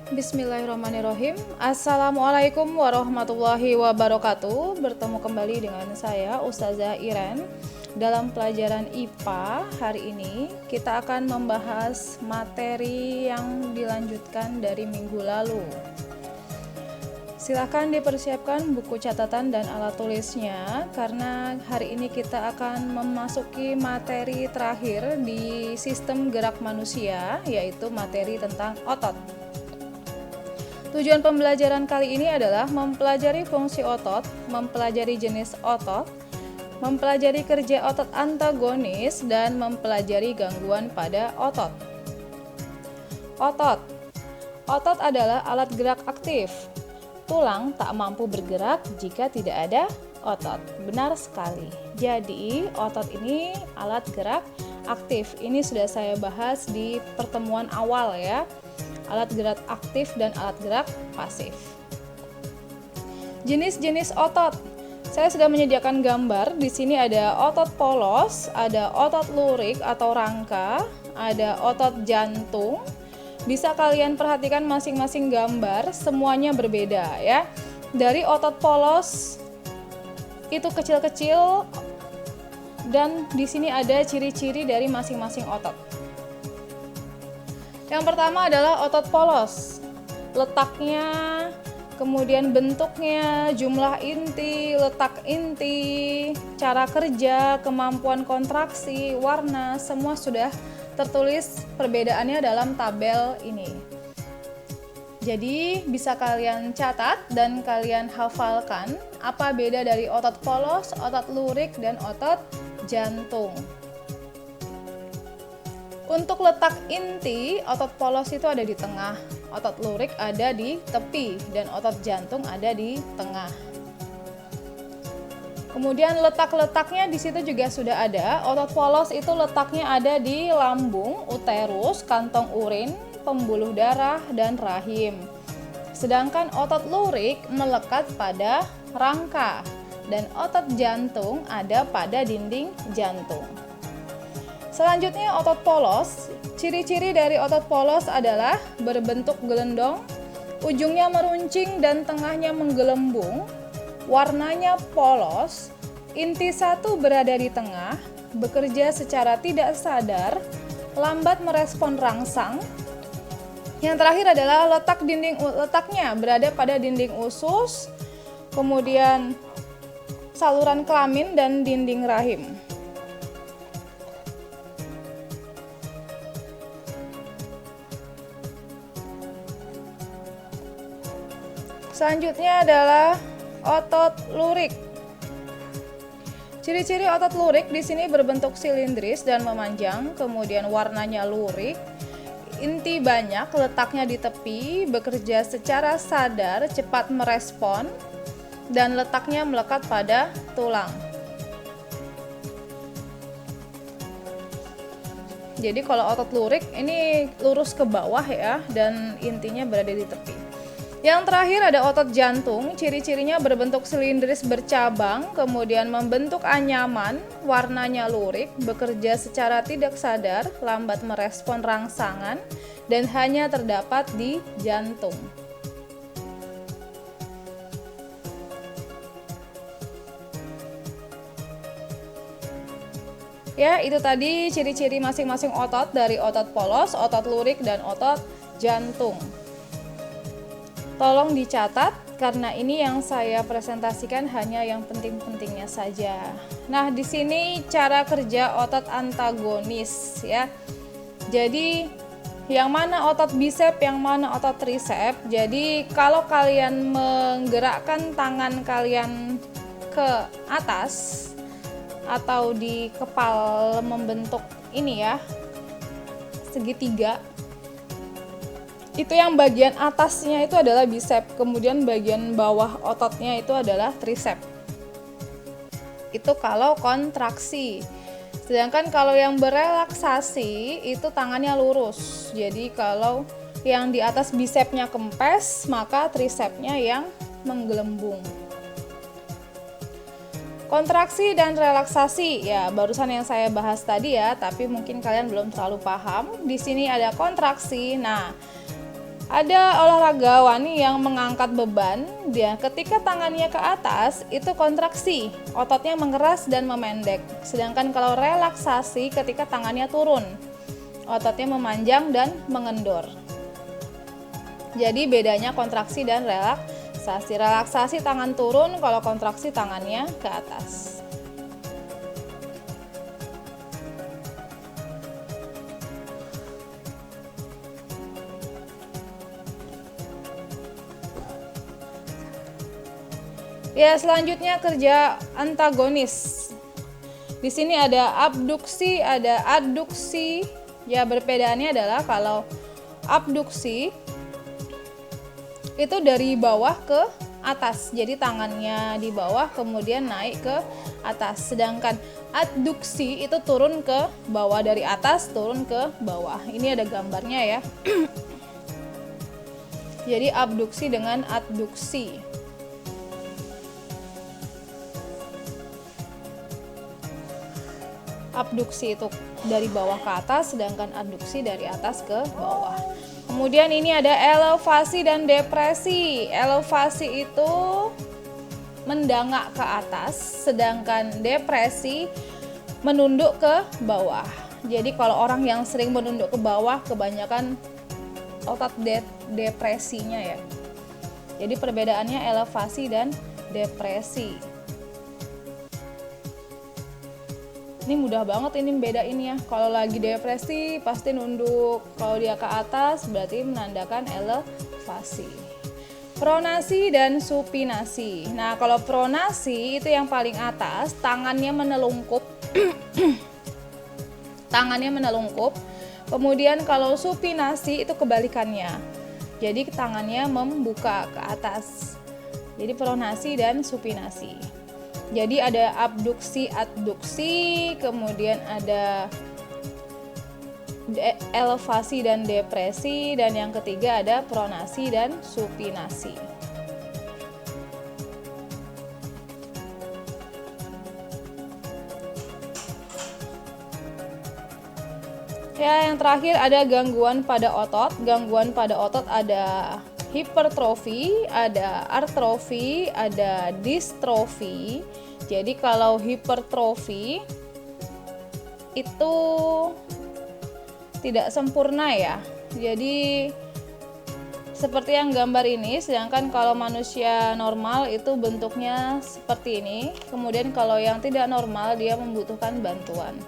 Bismillahirrahmanirrahim. Assalamualaikum warahmatullahi wabarakatuh. Bertemu kembali dengan saya Ustazah Iren dalam pelajaran IPA. Hari ini kita akan membahas materi yang dilanjutkan dari minggu lalu. Silakan dipersiapkan buku catatan dan alat tulisnya karena hari ini kita akan memasuki materi terakhir di sistem gerak manusia, yaitu materi tentang otot. Tujuan pembelajaran kali ini adalah mempelajari fungsi otot, mempelajari jenis otot, mempelajari kerja otot antagonis, dan mempelajari gangguan pada otot. Otot. Otot adalah alat gerak aktif. Tulang tak mampu bergerak jika tidak ada otot. Benar sekali. Jadi, otot ini alat gerak aktif. Ini sudah saya bahas di pertemuan awal ya. Alat gerak aktif dan alat gerak pasif. Jenis-jenis otot. Saya sudah menyediakan gambar. Di sini ada otot polos, ada otot lurik atau rangka, ada otot jantung. Bisa kalian perhatikan masing-masing gambar, semuanya berbeda ya. Dari otot polos itu kecil-kecil dan di sini ada ciri-ciri dari masing-masing otot. Yang pertama adalah otot polos. Letaknya, kemudian bentuknya, jumlah inti, letak inti, cara kerja, kemampuan kontraksi, warna, semua sudah tertulis perbedaannya dalam tabel ini. Jadi bisa kalian catat dan kalian hafalkan apa beda dari otot polos, otot lurik, dan otot jantung. Untuk letak inti, otot polos itu ada di tengah, otot lurik ada di tepi, dan otot jantung ada di tengah. Kemudian letak-letaknya di situ juga sudah ada. Otot polos itu letaknya ada di lambung, uterus, kantong urin, pembuluh darah, dan rahim. Sedangkan otot lurik melekat pada rangka, dan otot jantung ada pada dinding jantung. Selanjutnya otot polos. Ciri-ciri dari otot polos adalah berbentuk gelendong, ujungnya meruncing dan tengahnya menggelembung, warnanya polos, inti satu berada di tengah, bekerja secara tidak sadar, lambat merespon rangsang. Yang terakhir adalah letaknya berada pada dinding usus, kemudian saluran kelamin dan dinding rahim. Selanjutnya adalah otot lurik. Ciri-ciri otot lurik di sini berbentuk silindris dan memanjang, kemudian warnanya lurik, inti banyak, letaknya di tepi, bekerja secara sadar, cepat merespon, dan letaknya melekat pada tulang. Jadi kalau otot lurik ini lurus ke bawah ya, dan intinya berada di tepi. Yang terakhir ada otot jantung, ciri-cirinya berbentuk silindris bercabang, kemudian membentuk anyaman, warnanya lurik, bekerja secara tidak sadar, lambat merespon rangsangan, dan hanya terdapat di jantung. Ya, itu tadi ciri-ciri masing-masing otot dari otot polos, otot lurik, dan otot jantung. Tolong dicatat karena ini yang saya presentasikan hanya yang penting-pentingnya saja. Nah, di sini cara kerja otot antagonis ya. Jadi yang mana otot bisep, yang mana otot trisep. Jadi kalau kalian menggerakkan tangan kalian ke atas atau di kepal membentuk ini ya, segitiga. Itu yang bagian atasnya itu adalah bisep, kemudian bagian bawah ototnya itu adalah trisep. Itu kalau kontraksi. Sedangkan kalau yang berelaksasi itu tangannya lurus. Jadi kalau yang di atas bisepnya kempes, maka trisepnya yang menggelembung. Kontraksi dan relaksasi, ya barusan yang saya bahas tadi ya, tapi mungkin kalian belum terlalu paham. Di sini ada kontraksi. Nah, Ada olahragawan yang mengangkat beban, dia ketika tangannya ke atas itu kontraksi, ototnya mengeras dan memendek. Sedangkan kalau relaksasi ketika tangannya turun, ototnya memanjang dan mengendur. Jadi bedanya kontraksi dan relaksasi. Relaksasi tangan turun, kalau kontraksi tangannya ke atas. Ya, selanjutnya kerja antagonis. Di sini ada abduksi, ada adduksi. Ya, perbedaannya adalah kalau abduksi itu dari bawah ke atas. Jadi tangannya di bawah kemudian naik ke atas. Sedangkan adduksi itu turun ke bawah, dari atas turun ke bawah. Ini ada gambarnya ya. Jadi abduksi dengan adduksi. Abduksi itu dari bawah ke atas, sedangkan adduksi dari atas ke bawah. Kemudian ini ada elevasi dan depresi. Elevasi itu mendangak ke atas, sedangkan depresi menunduk ke bawah. Jadi kalau orang yang sering menunduk ke bawah, kebanyakan otot depresinya ya. Jadi perbedaannya elevasi dan depresi. Ini mudah banget ini bedain ya. Kalau lagi depresi pasti nunduk. Kalau dia ke atas berarti menandakan elevasi. Pronasi dan supinasi. Nah, kalau pronasi itu yang paling atas, tangannya menelungkup. Tangannya menelungkup. Kemudian kalau supinasi itu kebalikannya. Jadi tangannya membuka ke atas. Jadi pronasi dan supinasi. Jadi ada abduksi, adduksi, kemudian ada elevasi dan depresi, dan yang ketiga ada pronasi dan supinasi. Ya, yang terakhir ada gangguan pada otot. Gangguan pada otot ada hipertrofi, ada artrofi, ada distrofi. Jadi kalau hipertrofi itu tidak sempurna ya. Jadi seperti yang gambar ini, sedangkan kalau manusia normal itu bentuknya seperti ini. Kemudian kalau yang tidak normal dia membutuhkan bantuan.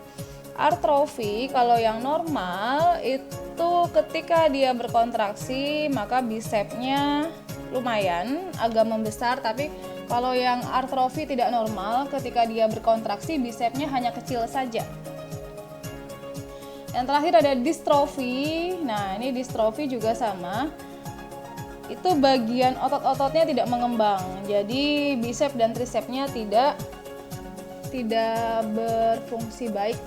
Artrofi kalau yang normal itu ketika dia berkontraksi maka bisepsnya lumayan agak membesar, tapi kalau yang artrofi tidak normal ketika dia berkontraksi bisepsnya hanya kecil saja. Yang terakhir ada distrofi. Nah, ini distrofi juga sama. Itu bagian otot-ototnya tidak mengembang. Jadi bisep dan trisepsnya tidak berfungsi baik.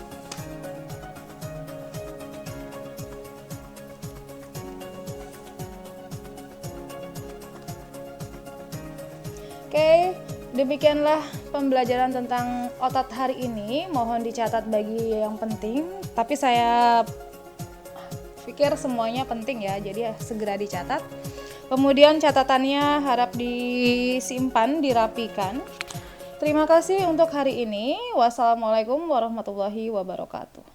Oke, demikianlah pembelajaran tentang otot hari ini. Mohon dicatat bagi yang penting, tapi saya pikir semuanya penting ya, jadi segera dicatat. Kemudian catatannya harap disimpan, dirapikan. Terima kasih untuk hari ini. Wassalamualaikum warahmatullahi wabarakatuh.